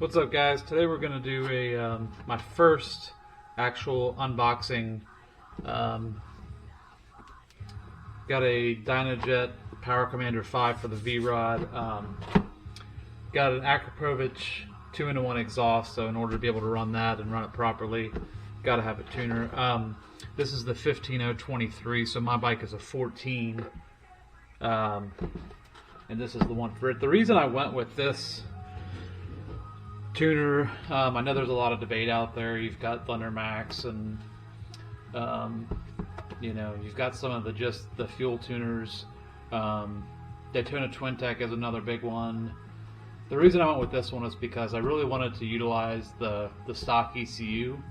What's up, guys? Today we're going to do a my first actual unboxing. Got a Dynajet Power Commander 5 for the V-Rod. Got an Akroprovich 2-in-1 exhaust, so in order to be able to run that and run it properly, got to have a tuner. This is the 15023, so my bike is a 14, and this is the one for it. The reason I went with this tuner, I know there's a lot of debate out there. You've got Thunder Max, and you know, you've got some of the fuel tuners. Daytona Twin Tech is another big one. The reason I went with this one is because I really wanted to utilize the stock ECU,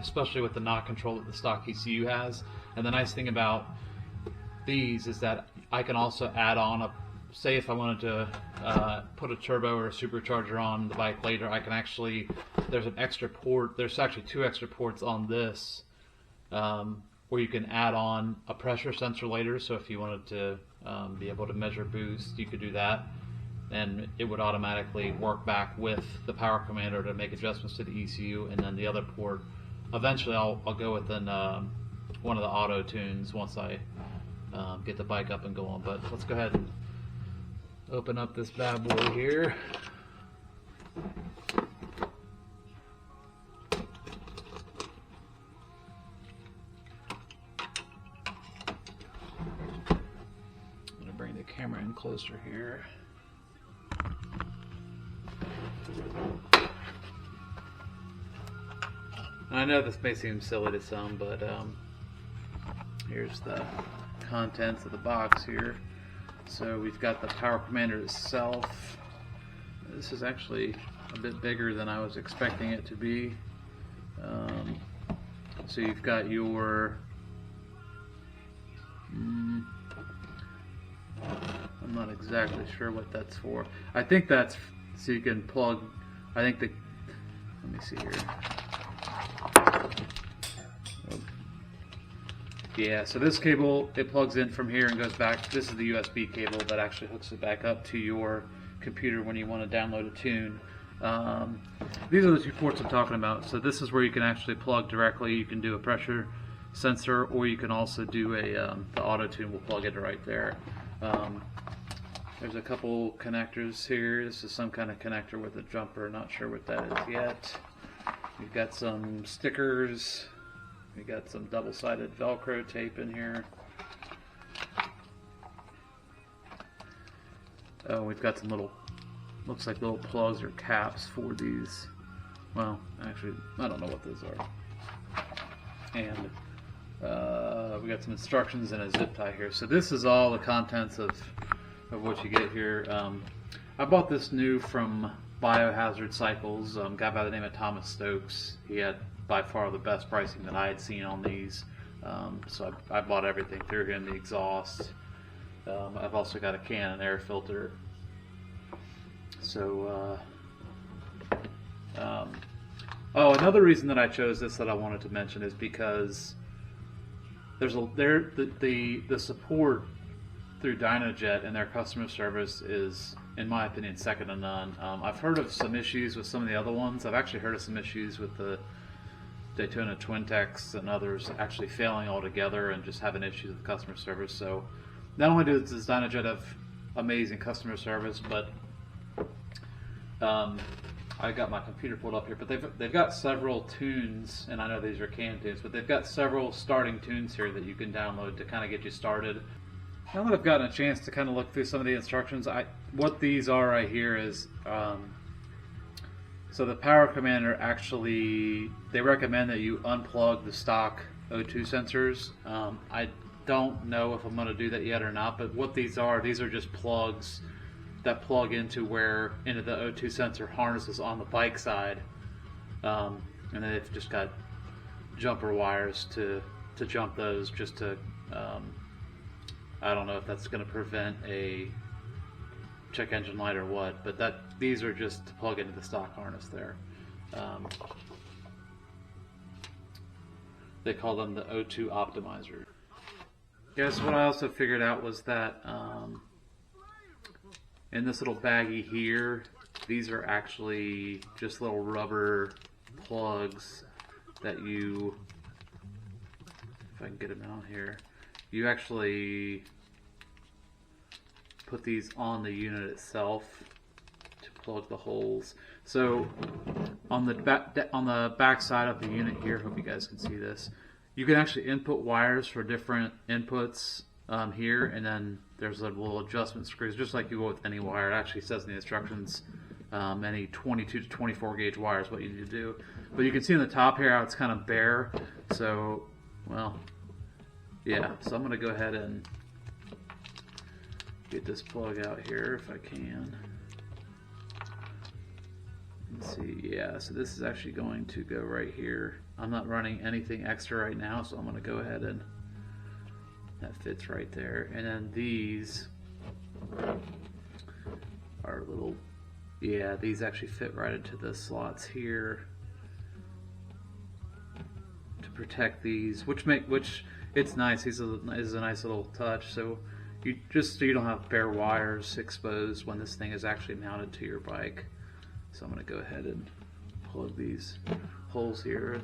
especially with the knock control that the stock ECU has. And the nice thing about these is that I can also add on say if I wanted to put a turbo or a supercharger on the bike later, I can actually, there's an extra port, there's actually 2 extra ports on this, where you can add on a pressure sensor later. So if you wanted to be able to measure boost, you could do that, and it would automatically work back with the Power Commander to make adjustments to the ECU. And then the other port, eventually I'll go within one of the auto tunes once I get the bike up and going. But let's go ahead and open up this bad boy here. I'm going to bring the camera in closer here. I know this may seem silly to some, but here's the contents of the box here. So we've got the Power Commander itself. This is actually a bit bigger than I was expecting it to be. So you've got your, I'm not exactly sure what that's for. I think that's so you can plug, I think let me see here. Yeah, so this cable, it plugs in from here and goes back. This is the USB cable that actually hooks it back up to your computer when you want to download a tune. These are the 2 ports I'm talking about. So this is where you can actually plug directly. You can do a pressure sensor, or you can also do the auto tune will plug it right there. There's a couple connectors here. This is some kind of connector with a jumper. Not sure what that is yet. We've got some stickers. We got some double-sided Velcro tape in here. Oh, we've got some little, looks like little plugs or caps for these. Well, actually, I don't know what those are. And we got some instructions and a zip tie here. So this is all the contents of what you get here. I bought this new from Biohazard Cycles, a guy by the name of Thomas Stokes. He had by far the best pricing that I had seen on these, so I bought everything through him. The exhaust, I've also got a Canon air filter. So oh, another reason that I chose this that I wanted to mention is because there's the support through Dynajet and their customer service is, in my opinion, second to none. I've heard of some issues with some of the other ones. I've actually heard of some issues with the Daytona Twin Techs and others actually failing altogether and just having issues with customer service. So not only does Dynajet have amazing customer service, but I got my computer pulled up here, but they've got several tunes, and I know these are can tunes, but they've got several starting tunes here that you can download to kind of get you started. Now that I've gotten a chance to kind of look through some of the instructions, what these are right here is, so the Power Commander actually, they recommend that you unplug the stock O2 sensors. I don't know if I'm going to do that yet or not, but what these are just plugs that plug into the O2 sensor harnesses on the bike side, and then they've just got jumper wires to jump those, just to, I don't know if that's going to prevent a check engine light or what, but these are just to plug into the stock harness there. They call them the O2 optimizer. Guess what I also figured out was that in this little baggie here, these are actually just little rubber plugs that you, if I can get them out here, you actually put these on the unit itself to plug the holes. So on the back side of the unit here, hope you guys can see this, you can actually input wires for different inputs here, and then there's a little adjustment screws, just like you will with any wire. It actually says in the instructions any 22 to 24 gauge wire is what you need to do. But you can see in the top here how it's kind of bare. So, well, yeah. So I'm going to go ahead and get this plug out here if I can. Let's see, yeah, so this is actually going to go right here. I'm not running anything extra right now, so I'm going to go ahead and that fits right there. And then these are little, yeah, these actually fit right into the slots here to protect these, which it's nice. This is a nice little touch. So you just so you don't have bare wires exposed when this thing is actually mounted to your bike. So I'm going to go ahead and plug these holes here,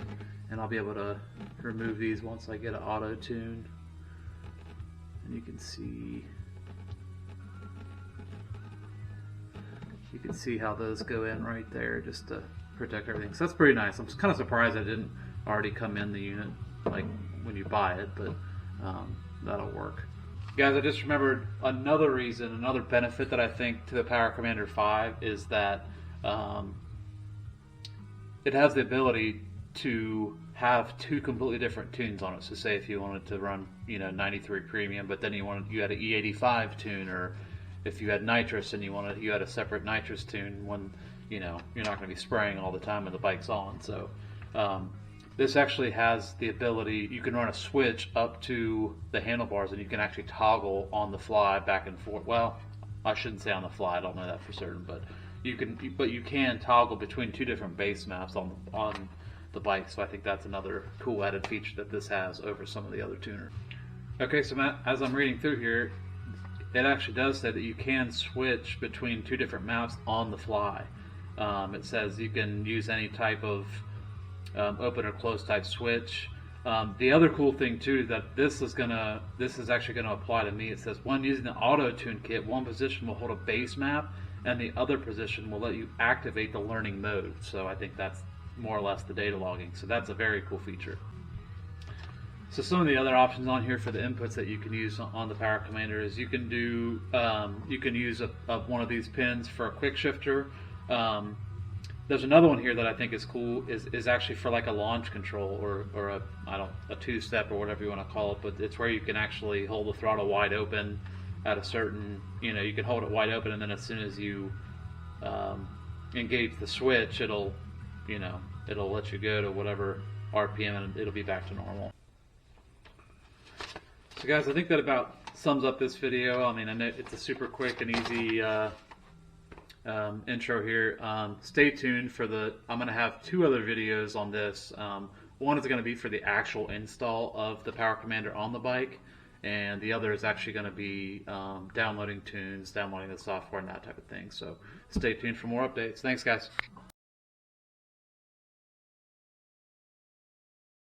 and I'll be able to remove these once I get an auto tune. And you can see how those go in right there just to protect everything. So that's pretty nice. I'm kind of surprised I didn't already come in the unit like when you buy it, but that'll work. Guys, I just remembered another reason, another benefit that I think to the Power Commander 5 is that it has the ability to have two completely different tunes on it. So say if you wanted to run, 93 premium, but then you had an E85 tune, or if you had nitrous and you had a separate nitrous tune when you're not going to be spraying all the time when the bike's on. So this actually has the ability, you can run a switch up to the handlebars and you can actually toggle on the fly back and forth. Well, I shouldn't say on the fly, I don't know that for certain, but you can toggle between two different base maps on the bike. So I think that's another cool added feature that this has over some of the other tuners. Okay, so Matt, as I'm reading through here, it actually does say that you can switch between two different maps on the fly. It says you can use any type of open or closed type switch. The other cool thing too that this is actually gonna apply to me. It says when using the auto tune kit, one position will hold a base map and the other position will let you activate the learning mode. So I think that's more or less the data logging. So that's a very cool feature. So some of the other options on here for the inputs that you can use on the Power Commander is you can use one of these pins for a quick shifter. There's another one here that I think is cool, is actually for like a launch control or a two-step or whatever you want to call it, but it's where you can actually hold the throttle wide open at a certain, you can hold it wide open, and then as soon as you engage the switch, it'll let you go to whatever RPM and it'll be back to normal. So guys, I think that about sums up this video. I mean, I know it's a super quick and easy intro here. Stay tuned for I'm going to have two other videos on this. One is going to be for the actual install of the Power Commander on the bike, and the other is actually going to be downloading tunes, downloading the software, and that type of thing. So stay tuned for more updates. Thanks, guys.